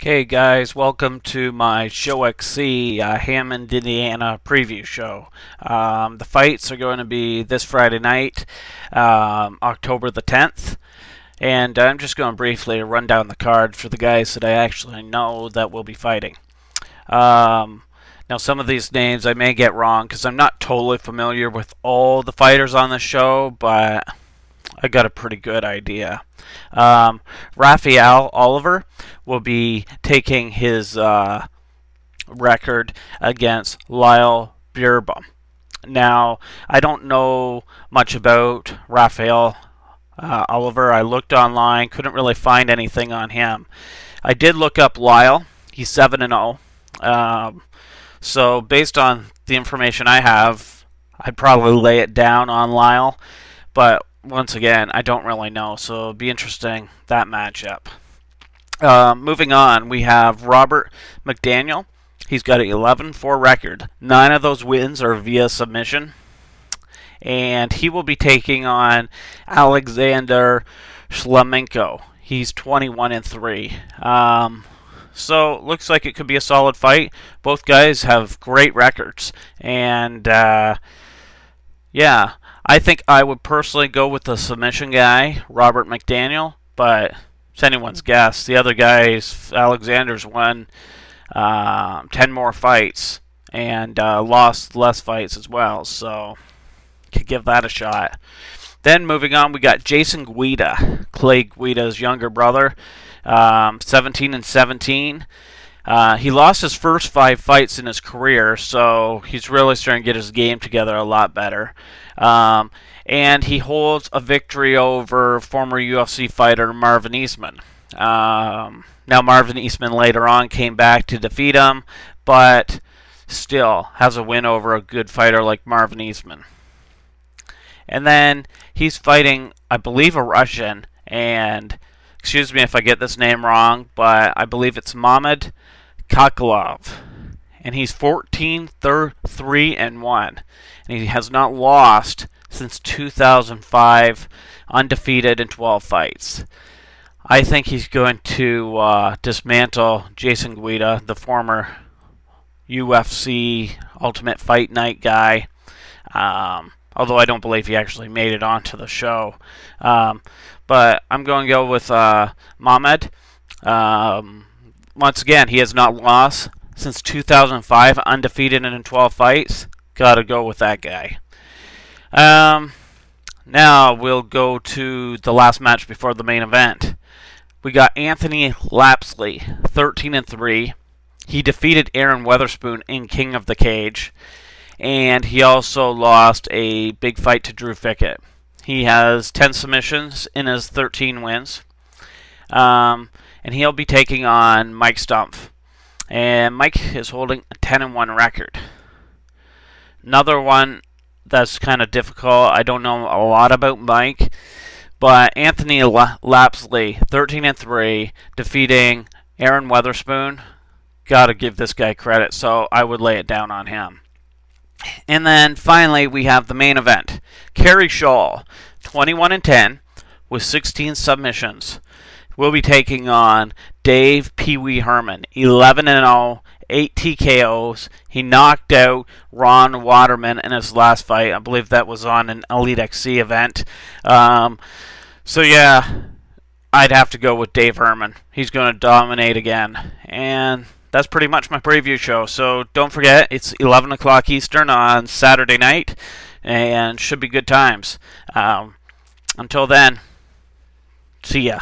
Okay, guys, welcome to my ShoXC Hammond, Indiana preview show. The fights are going to be this Friday night, October the 10th, and I'm just going to briefly run down the card for the guys that I actually know that will be fighting. Now, some of these names I may get wrong because I'm not totally familiar with all the fighters on the show, but I got a pretty good idea. Rafael Oliver will be taking his record against Lyle Bierbaum. Now, I don't know much about Rafael Oliver. I looked online, couldn't really find anything on him. I did look up Lyle. He's 7-0. So based on the information I have, I'd probably lay it down on Lyle. But once again, I don't really know, so it'll be interesting, that matchup. Moving on, we have Robert McDaniel. He's got an 11-4 record. 9 of those wins are via submission. And he will be taking on Alexander Shlemenko. He's 21-3. So, looks like it could be a solid fight. Both guys have great records. And, yeah, I think I would personally go with the submission guy, Robert McDaniel, but it's anyone's guess. The other guys, Alexander's won 10 more fights and lost less fights as well, so could give that a shot. Then moving on, we got Jason Guida, Clay Guida's younger brother, 17-17. He lost his first 5 fights in his career, so he's really starting to get his game together a lot better. And he holds a victory over former UFC fighter Marvin Eastman. Now, Marvin Eastman later on came back to defeat him, but still has a win over a good fighter like Marvin Eastman. And then he's fighting, I believe, a Russian, and excuse me if I get this name wrong, but I believe it's Mamad Kakalov. And he's 14-3-1. And he has not lost since 2005, undefeated in 12 fights. I think he's going to dismantle Jason Guida, the former UFC Ultimate Fight Night guy. Although I don't believe he actually made it onto the show. But I'm going to go with Mamad. Once again, he has not lost since 2005, undefeated in 12 fights. Gotta go with that guy. Now we'll go to the last match before the main event. We got Anthony Lapsley, 13-3. He defeated Aaron Weatherspoon in King of the Cage. And he also lost a big fight to Drew Fickett. He has 10 submissions in his 13 wins. And he'll be taking on Mike Stumpf. And Mike is holding a 10-1 record. Another one that's kind of difficult. I don't know a lot about Mike. But Anthony Lapsley, 13-3, defeating Aaron Weatherspoon. Gotta give this guy credit, so I would lay it down on him. And then finally, we have the main event. Kerry Shaw, 21-10, with 16 submissions. We'll be taking on Dave Pee Wee Herman, 11-0, 8 TKOs. He knocked out Ron Waterman in his last fight. I believe that was on an Elite XC event. So yeah, I'd have to go with Dave Herman. He's going to dominate again. And that's pretty much my preview show. So don't forget, it's 11 o'clock Eastern on Saturday night, and should be good times. Until then, see ya.